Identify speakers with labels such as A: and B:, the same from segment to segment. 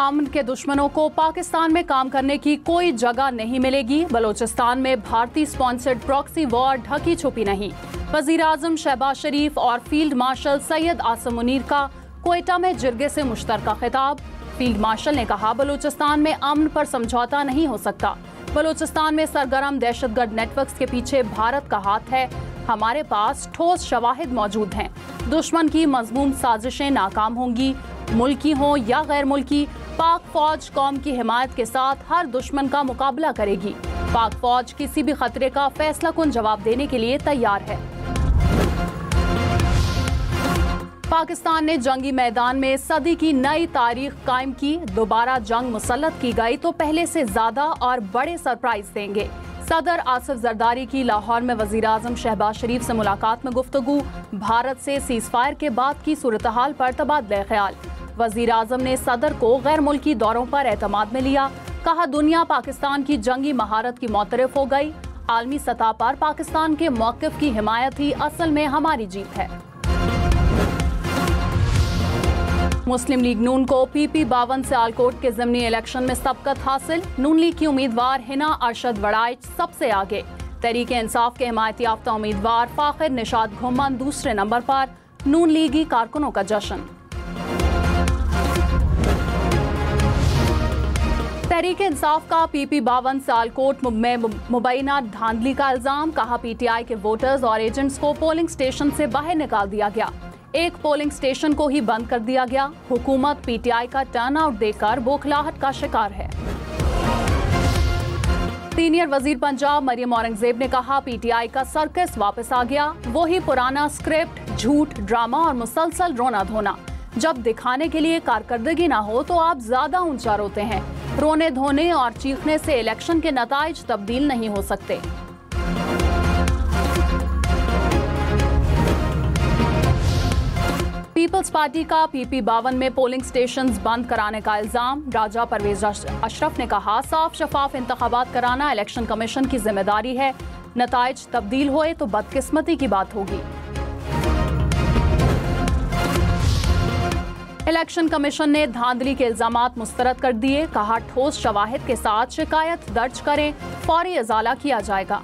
A: अमन के दुश्मनों को पाकिस्तान में काम करने की कोई जगह नहीं मिलेगी। बलोचिस्तान में भारतीय स्पॉन्सर्ड प्रॉक्सी वॉर ढकी छुपी नहीं। वज़ीर-ए-आज़म शहबाज शरीफ और फील्ड मार्शल सैयद आसिम मुनीर का क्वेटा में जिरगे से मुश्तरका खिताब। फील्ड मार्शल ने कहा, बलोचिस्तान में अमन पर समझौता नहीं हो सकता। बलोचिस्तान में सरगर्म दहशतगर्द नेटवर्क्स के पीछे भारत का हाथ है। हमारे पास ठोस शवाहिद मौजूद हैं। दुश्मन की मज़मूम साजिशें नाकाम होंगी। मुल्की हों या गैर मुल्की, पाक फौज कौम की हिमायत के साथ हर दुश्मन का मुकाबला करेगी। पाक फौज किसी भी खतरे का फैसला कुन जवाब देने के लिए तैयार है। पाकिस्तान ने जंगी मैदान में सदी की नई तारीख कायम की। दोबारा जंग मुसल्लत की गई तो पहले से ज्यादा और बड़े सरप्राइज देंगे। सदर आसिफ जरदारी की लाहौर में वज़ीर-ए-आज़म शहबाज शरीफ से मुलाकात में गुफ्तगू। भारत से सीज़फायर के बाद की सूरत हाल पर तबादला ख्याल। वज़ीर-ए-आज़म ने सदर को गैर मुल्की दौरों पर एतमाद में लिया। कहा, दुनिया पाकिस्तान की जंगी महारत की मोतरफ हो गई। आलमी सतह पर पाकिस्तान के मौक़िफ़ की हिमायत ही असल में हमारी जीत है। मुस्लिम लीग नून को PP52 सियालकोट के ज़िमनी इलेक्शन में सबकत हासिल। नून लीग की उम्मीदवार हिना अरशद वड़ाइच सबसे आगे। तहरीक इंसाफ के हिमायत याफ्ता उम्मीदवार फाखिर निशाद घुम्मन दूसरे नंबर पर। नून लीगी कारकुनों का जश्न। तहरीक इंसाफ का PP52 सियालकोट में मुबैना धांधली का इल्जाम। कहा, PTI के वोटर्स और एजेंट्स को पोलिंग स्टेशन से बाहर निकाल दिया गया। एक पोलिंग स्टेशन को ही बंद कर दिया गया। हुकूमत PTI का टर्नआउट देखकर बौखलाहट का शिकार है। सीनियर वजीर पंजाब मरियम औरंगजेब ने कहा, PTI का सर्कस वापस आ गया। वही पुराना स्क्रिप्ट, झूठ, ड्रामा और मुसलसल रोना धोना। जब दिखाने के लिए कारकर्दगी ना हो तो आप ज्यादा ऊंचा रोते हैं। रोने धोने और चीखने से इलेक्शन के नताइज तब्दील नहीं हो सकते। पीपल्स पार्टी का PP52 में पोलिंग स्टेशंस बंद कराने का इल्जाम। राजा परवेज अशरफ ने कहा, साफ शफाफ इंतखाबात कराना इलेक्शन कमीशन की जिम्मेदारी है। नताइज तब्दील हुए तो बदकिस्मती की बात होगी। इलेक्शन कमीशन ने धांधली के इल्जामात मुस्तरद कर दिए। कहा, ठोस शवाहिद के साथ शिकायत दर्ज करें, फौरी इजाला किया जाएगा।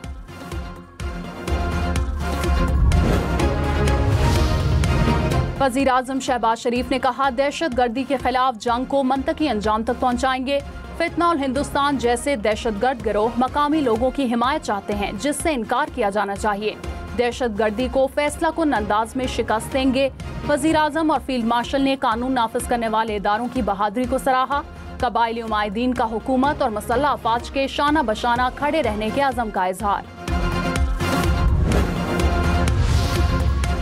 A: वज़ीर-ए-आज़म शहबाज शरीफ ने कहा, दहशत गर्दी के खिलाफ जंग को मंतकी अंजाम तक पहुंचाएंगे। फितना और हिंदुस्तान जैसे दहशतगर्द गिरोह मकामी लोगों की हिमायत चाहते हैं, जिससे इनकार किया जाना चाहिए। दहशत गर्दी को फैसला कुन अंदाज में शिकस्त देंगे। वज़ीर-ए-आज़म और फील्ड मार्शल ने कानून नाफिज करने वाले इदारों की बहादुरी को सराहा। कबायली उमायदीन का हुकूमत और मुसल्लह अफवाज के शाना बशाना खड़े रहने के अज़म का इजहार।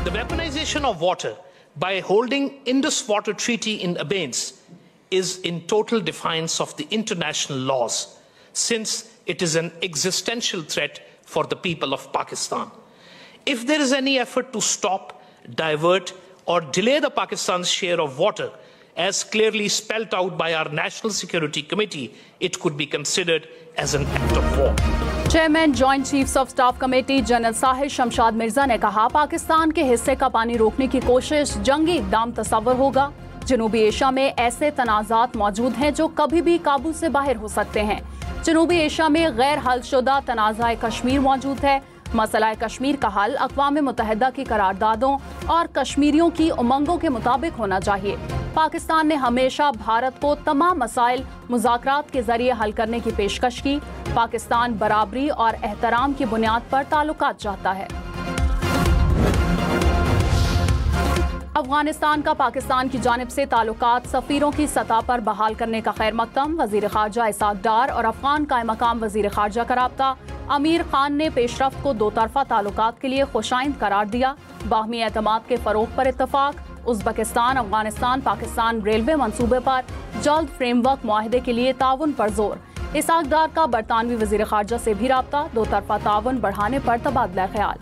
B: The weaponization of water by holding Indus Water Treaty in abeyance is in total defiance of the international laws, since it is an existential threat for the people of Pakistan. If there is any effort to stop, divert or delay the Pakistan's share of water, as clearly spelled out by our National Security Committee, it could be considered as an act of war.
A: Chairman joint chiefs of staff committee general Sahir Shamshad Mirza ने कहा, पाकिस्तान के हिस्से का पानी रोकने की कोशिश जंगी इक़दाम तस्वर होगा। जनूबी एशिया में ऐसे तनाज़ात मौजूद हैं जो कभी भी काबू से बाहर हो सकते हैं। जनूबी एशिया में गैर हलशुदा तनाज़ा कश्मीर मौजूद है। मसला कश्मीर का हल अक़वाम मुत्तहिदा की करारदादों और कश्मीरियों की उमंगों के मुताबिक होना चाहिए। पाकिस्तान ने हमेशा भारत को तमाम मसाइल मुज़ाकरात के जरिए हल करने की पेशकश की। पाकिस्तान बराबरी और एहतराम की बुनियाद पर ताल्लुकात चाहता है। अफगानिस्तान का पाकिस्तान की जानिब से ताल्लुकात सफ़ीरों की सतह पर बहाल करने का खैर मकदम। वज़ीर ख़ारजा इसाक डार और अफगान कायम मकाम वज़ीर ख़ारजा का राब्ता। अमीर खान ने पेशरफ्त को दो तरफ़ा ताल्लुकात के लिए खुशाइंद करार दिया। बाहमी एतमाद के फ़रोग़ पर इत्तफ़ाक़। उज़्बेकिस्तान अफगानिस्तान पाकिस्तान रेलवे मंसूबे पर जल्द फ्रेमवर्क मुआहदे के लिए ताउन पर जोर। इसाक डार का बरतानवी वज़ीर ख़ारजा से भी राब्ता। दो तरफ़ा ताउन बढ़ाने पर तबादला ख्याल।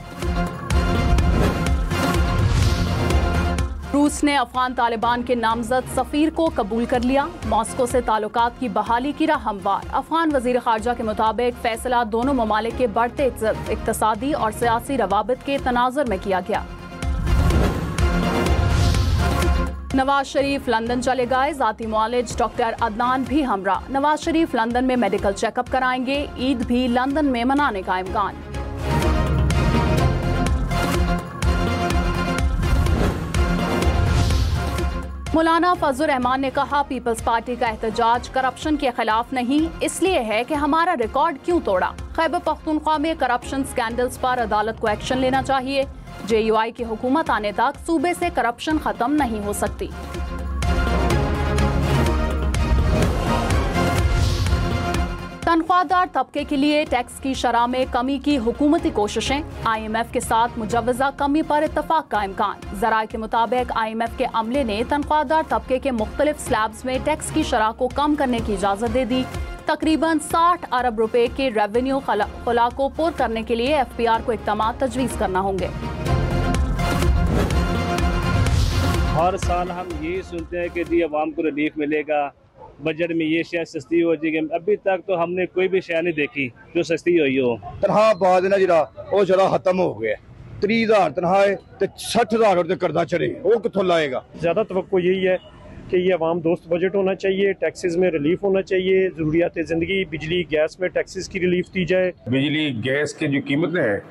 A: रूस ने अफगान तालिबान के नामजद सफ़ीर को कबूल कर लिया। मॉस्को से ताल्लुकात की बहाली की राह हमवार। अफगान वज़ीर ख़ारजा के मुताबिक फैसला दोनों ममालिक के बढ़ते इक़्तिसादी और सियासी रवाबित के तनाज़ुर में किया गया। नवाज शरीफ लंदन चले गए, जाती मुआलिज डॉक्टर अदनान भी हमरा। नवाज शरीफ लंदन में मेडिकल चेकअप कराएंगे, ईद भी लंदन में मनाने का इम्कान। मौलाना फजल रहमान ने कहा, पीपल्स पार्टी का एहतजाज करप्शन के खिलाफ नहीं, इसलिए है कि हमारा रिकॉर्ड क्यों तोड़ा। खैबर पख्तूनख्वा में करप्शन स्कैंडल्स पर अदालत को एक्शन लेना चाहिए। JUI की हुकूमत आने तक सूबे से करप्शन खत्म नहीं हो सकती। तनख्वाहदार तबके के लिए टैक्स की शरह में कमी की हुकूमती कोशिशें, IMF के साथ मुजव्वजा कमी पर इत्तफाक का इम्कान। ज़राए के मुताबिक IMF के अमले ने तनख्वाहदार तबके के मुख्तलिफ स्लैब्स में टैक्स की शरह को कम करने की इजाज़त दे दी। तकरीबन 60 अरब रुपए के रेवेन्यू खुला को पुर करने के लिए FPR को इक़दाम तजवीज़ करना होंगे।
C: हर साल हम यही सुनते हैं कि जी अवाम को रिलीफ मिलेगा, बजट में ये शय सस्ती हो जाएगी। अभी तक तो हमने कोई भी शय नहीं देखी जो सस्ती हुई हो।
D: तनख्वाह बाद ना जरा वो जरा खत्म हो गया। 30,000 तनख्वाह ते 60,000 रुपये करदा चढ़े, वो कितों लाएगा।
E: ज़्यादा तवक्को यही है कि ये अवाम दोस्त बजट होना चाहिए, टैक्सेस में रिलीफ होना चाहिए, ज़रूरियात ज़िंदगी बिजली गैस में टैक्सेस की रिलीफ दी जाए।
F: बिजली गैस की जो कीमतें हैं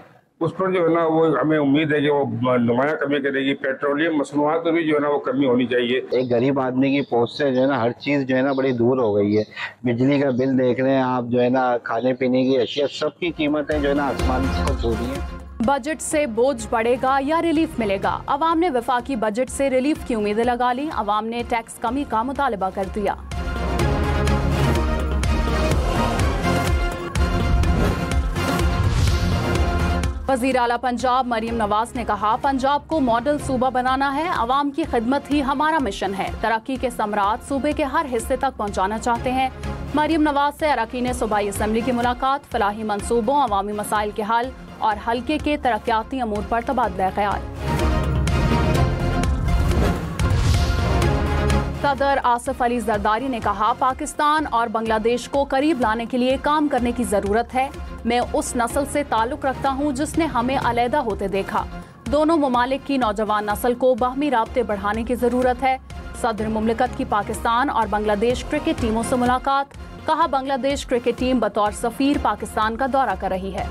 F: उस पर जो है ना वो हमें उम्मीद है कि वो नुमाया कमी करेगी। पेट्रोलियम मसनूआत पर भी जो है ना वो कमी होनी चाहिए।
G: एक गरीब आदमी की पहुंच से जो है ना हर चीज़ जो है ना बड़ी दूर हो गई है। बिजली का बिल देख रहे हैं आप, जो है ना खाने पीने की अशिया सब की कीमतें जो है ना आसमान को छू रही हैं।
A: बजट से बोझ बढ़ेगा या रिलीफ मिलेगा? अवाम ने वफाकी बजट से रिलीफ की उम्मीदें लगा ली। अवाम ने टैक्स कमी का मुतालबा कर दिया। वज़ीर आला पंजाब मरीम नवाज ने कहा, पंजाब को मॉडल सूबा बनाना है, अवाम की खिदमत ही हमारा मिशन है। तरक्की के समरात सूबे के हर हिस्से तक पहुँचाना चाहते हैं। मरीम नवाज से अरकान सूबाई असम्बली की मुलाकात, फलाही मंसूबों, अवामी मसाइल के हल और हल्के के तरक्याती अमूर पर तबादला ख्याल। सदर आसिफ अली जरदारी ने कहा, पाकिस्तान और बांग्लादेश को करीब लाने के लिए काम करने की जरूरत है। मैं उस नस्ल से ताल्लुक रखता हूँ जिसने हमें अलहदा होते देखा। दोनों ममालिक की नौजवान नस्ल को बाहमी राब्ते बढ़ाने की जरूरत है। सदर मुमलिकत की पाकिस्तान और बांग्लादेश क्रिकेट टीमों से मुलाकात, कहा बांग्लादेश क्रिकेट टीम बतौर सफीर पाकिस्तान का दौरा कर रही है।